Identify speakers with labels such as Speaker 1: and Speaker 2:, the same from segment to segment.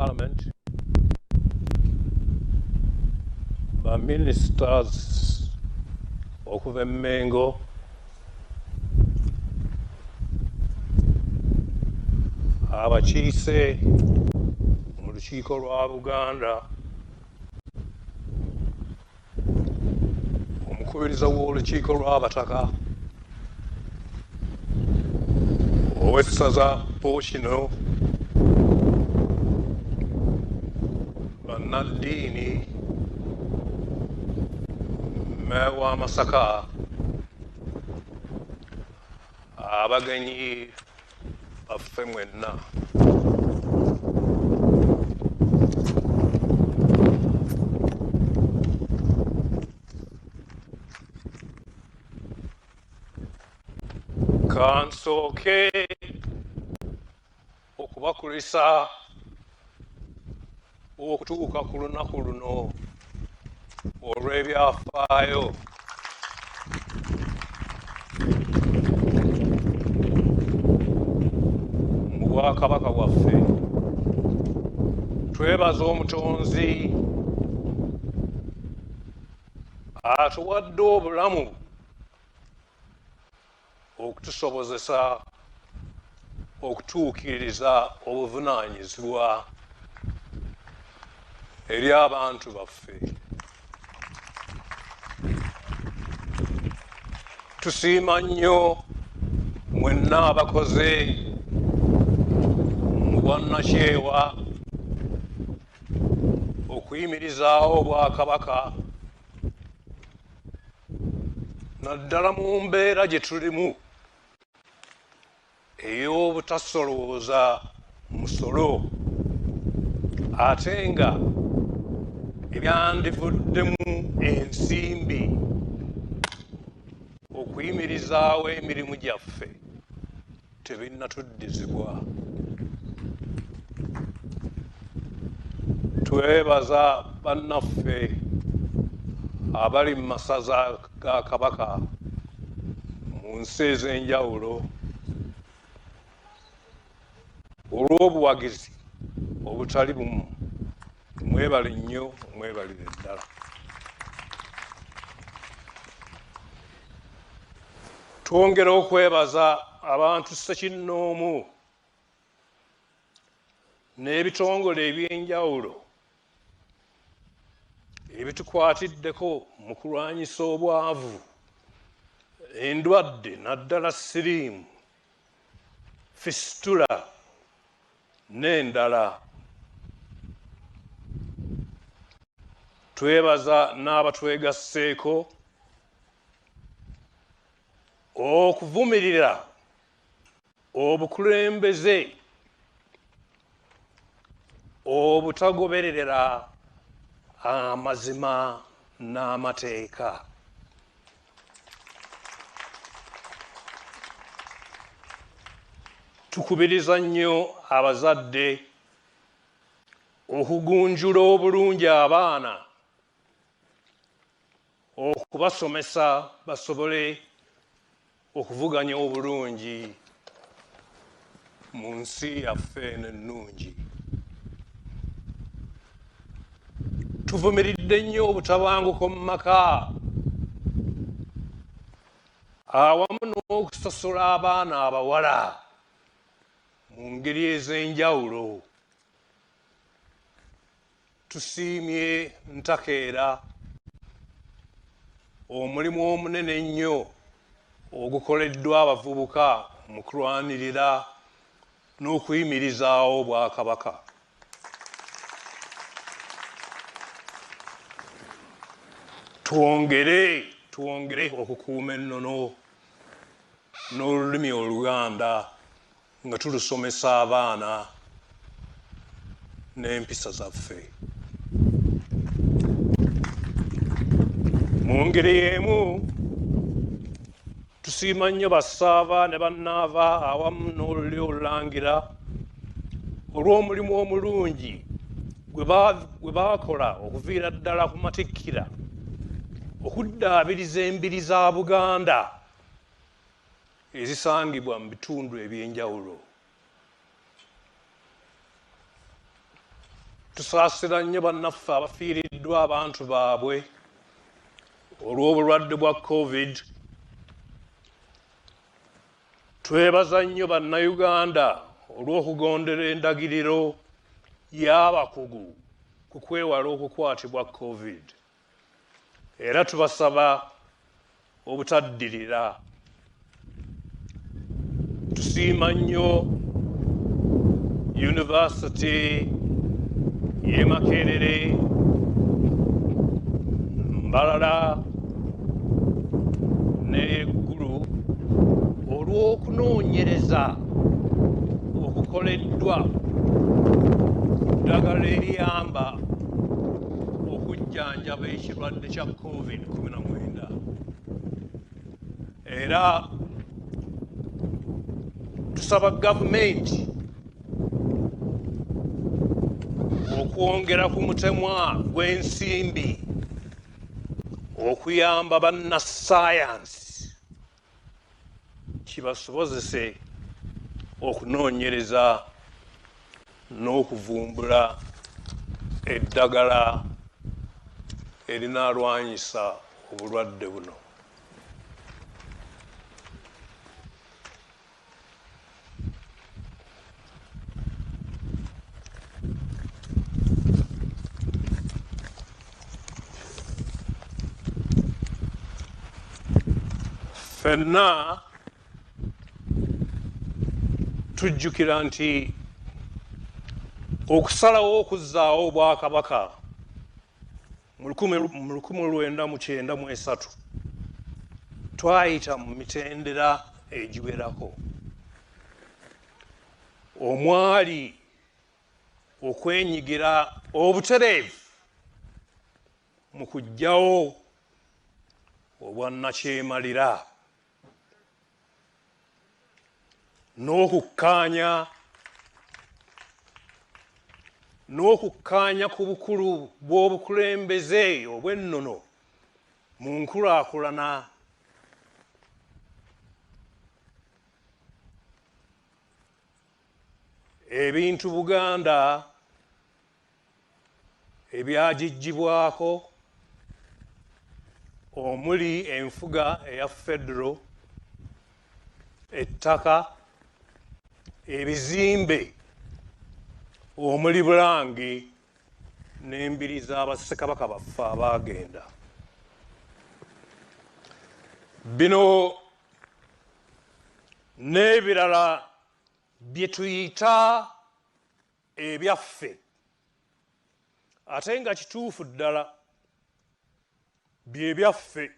Speaker 1: Parliament, by ministers okuva Mengo, abakiise mu lukiiko lwa Buganda, omukubiriza w'olukiiko lw'abataka, owessaza Pookino, bannaddiini, mmeeya wa Masaka, abagenyi baffe mwenna. Kansooke okubakulisa okutuuka ku lunaku luno olw'ebyafaayo mu Bwakabaka bwaffe. Twebaza Omutonzi atuwadde obulamu okutusobozesa okutuukiriza obuvunaanyizibwa eri abantu baffe. Tusiima nnyo mwenna abakoze mu bwannakyewa okuyimirizaawo Obwakabaka naddala mu mbeera gye tulimu ey'obutasolooza musolo, ate nga ebyandivuddemu ensimbi okuyimirizaawo emirimu gyaffe tebinnatuddizibwa. Twebaza bannaffe abali mu masaza ga Kabaka mu nsi ez'enjawulo olw'obuwagizi obutali bumu. Mwebale nnyo, mwebalire ddala. Twongera okwebaza abantu ssekinnoomu n'ebitongole eby'enjawulo ebitukwatiddeko mu kulwanyisa obwavu, endwadde naddala siriimu, fistula n'endala. Twebaza n'abatwegasseeko okuvumirira obukulembeze obutagoberera amazima n'amateeka. Tukubiriza nnyo abazadde okugunjula obulungi abaana, okubasomesa basobole okuvuganya obulungi mu nsi yaffe ennungi. Tuvumiridde nnyo obutabanguko mu maka awamu n'okusosola abaana abawala mu ngeri ez'enjawulo. Tusiimye ntakeera omulimu omunene ennyo ogukoleddwa abavubuka mu kulwanirira n'okuyimirizaawo Obwakabaka. Twongere okukuuma ennono n'olulimi Oluganda nga tulusomesa abaana n'empisa zaffe. Mu ngeri y'emu tusiima nnyo bassaaba ne bannaava awamu n'oluli olulangira olw'omulimu omulungi gwe baakola okuviira ddala ku matikkira okuddaabiriza embiri za Buganda ezisangibwa mu bitundu eby'enjawulo. tusaasira nnyo bannaffe abafiiriddwa abantu baabwe olw'obulwadde bwa covid. Twebaza nnyo bannayuganda olw'okugondera endagiriro y'abakugu ku kwewala okukwatibwa covid, era tubasaba obutaddirira. Tusiima nnyo Yunivasite y'e Makerere, Mbalala n'eggulu olw'okunoonyereza okukoleddwa ddagala eriyamba okujjanjaba ekirwadde kya COVID-19. Era tusaba gavumenti okwongera ku mutemwa gw'ensimbi okuyamba bannassaayansi kibasobozese okunoonyereza n'okuvumbula eddagala erinaalwanyisa obulwadde buno. Ffenna tujjukira nti okusalawo okuzzaawo obwakabaka mu 1993 twayita mu mitendera egiwerako. Omwali okwenyigira obutereevu mu kuggyawo obwannakyemalira n'okukkaanya ku bukulu bw'obukulembeze obw'ennono mu nkulaakulana. Ebintu Buganda ebyagijjibwako omuli enfuga eya federo, ettaka, ebizimbe omuli Bulange n'embiri z'abassekabaka baffe abaagenda. Bino n'ebirala bye tuyita ebyaffe ate nga kituufu ddala bye byaffe.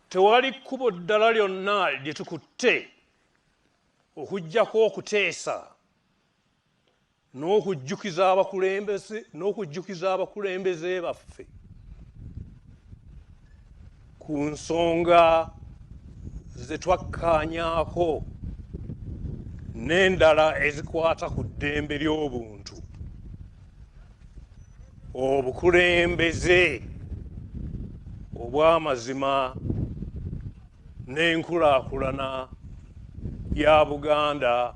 Speaker 1: Tewali kkubo ddala lyonna lye tukutte okuggyako okuteesa n'okujjukiza abakulembeze baffe ku nsonga ze twakkaanyaako n'endala ezikwata ku ddembe ly'obuntu, obukulembeze obw'amazima n'enkulaakulana ya Buganda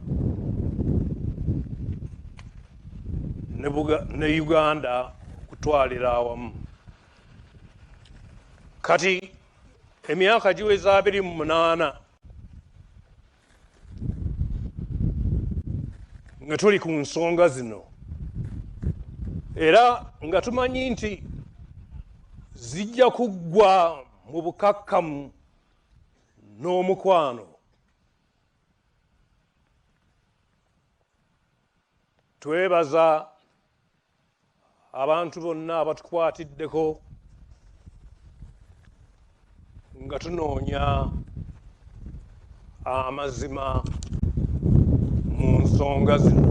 Speaker 1: ne Uganda okutwalira awamu. Kati emyaka giweza 28 nga tuli ku nsonga zino, era nga tumanyi nti zijja kuggwa mu bukakkamu n'omukwano. Twebaza abantu bonna abatukwatiddeko nga tunoonya amazima mu nsonga zino.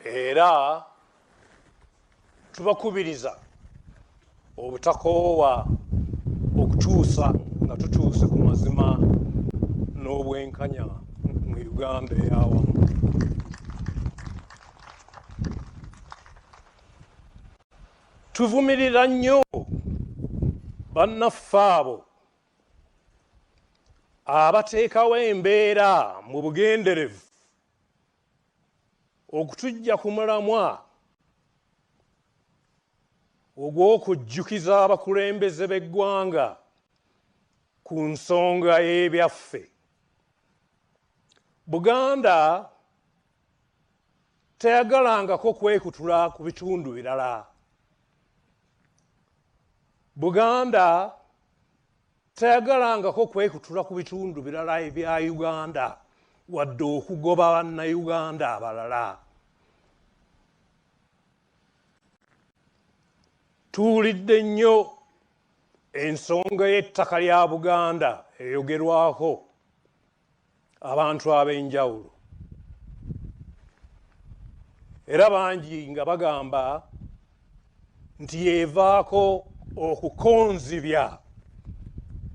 Speaker 1: Era tubakubiriza obutakoowa okutuusa nga tutuuse ku mazima n'obwenkanya mu Uganda ey'awamu. Tuvumirira nnyo bannaffe abo abateekawo embeera mu bugenderevu okutujja ku mulamwa ogw'okujjukiza abakulembeze b'eggwanga ku nsonga y'ebyaffe. Buganda teyagalangako kwekutula ku bitundu birala. Buganda teyagalangako kwekutula ku bitundu birala ebya Uganda wadde okugoba bannayuganda abalala. Tuwulidde nnyo ensonga y'ettaka lya Buganda eyogerwako abantu ab'enjawulo, era bangi nga bagamba nti yeevaako okukonzibya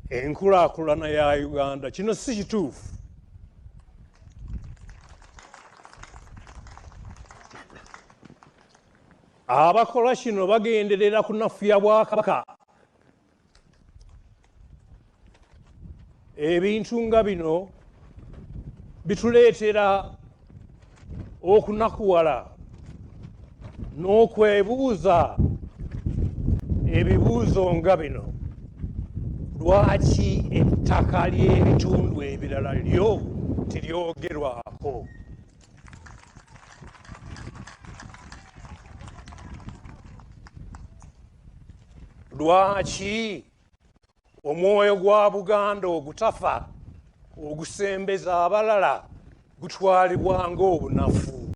Speaker 1: enkulaakulana ya Uganda. Kino si kituufu. Abakola kino bagenderera kunafuya Bwakabaka. Ebintu nga bino bituleetera okunakuwala n'okwebuuza ebibuuzo nga bino. Lwaki ettaka ly'ebitundu ebirala lyo tiryogerwako? Lwaki omwoyo gwa Buganda ogutafa ogusembeza abalala gutwalibwa ng'obunafu?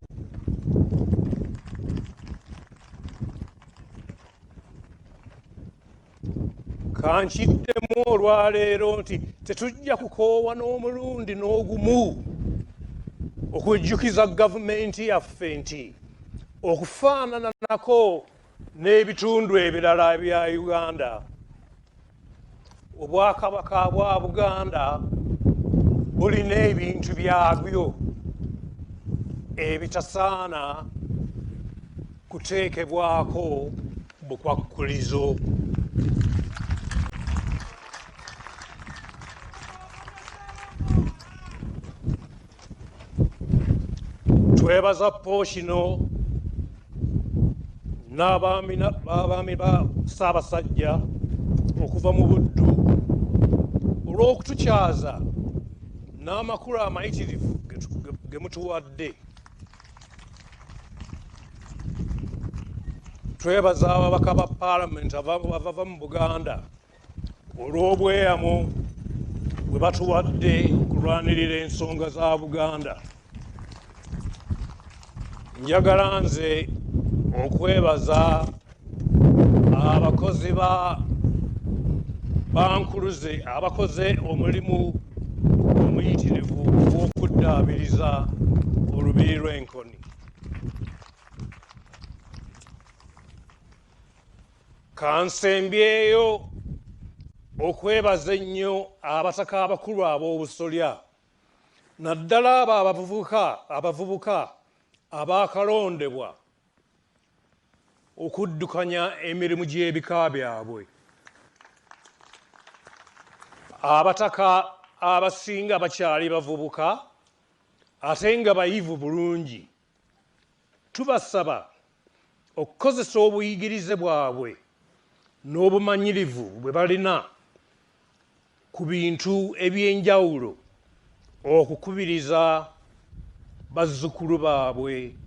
Speaker 1: Kankiddemu olwaleero nti tetujja kukoowa n'omulundi n'ogumu okujjukiza gavumenti yaffe nti okufaanana nako n'ebitundu ebirala ebya Uganda, Obwakabaka bwa Buganda bulina ebintu byabyo ebitasaana kuteekebwako bukwakkulizo. Twebaza Pookino n'abaami ba Ssaabasajja okuva mu Buddu olw'okutukyaza n'amakulu amayitirivu ge mutuwadde. Twebaza ababaka ba Paalamenti abava mu Buganda olw'obweyamo bwe batuwadde okulwanirira ensonga za Buganda. Njagala nze okwebaza abakozi bankuluze abakoze omulimu omuyitirivu gw'okuddaabiriza olubiri lw'Enkoni. Kansembyeyo okwebaza ennyo abataka abakulu ab'obusolya, naddala abo abavubuka abaakalondebwa okuddukanya emirimu gy'ebika byabwe. Abataka abasinga bakyali bavubuka ate nga bayivu bulungi. Tubasaba okukozesa obuyigirize bwabwe n'obumanyirivu bwe balina ku bintu eby'enjawulo okukubiriza bazzukulu baabwe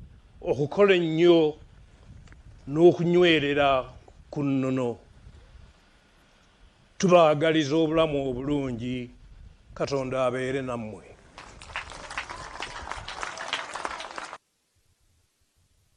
Speaker 1: okukola ennyo n'okunywerera ku nnono. Tubaagaliza obulamu obulungi. Katonda abeere nammwe.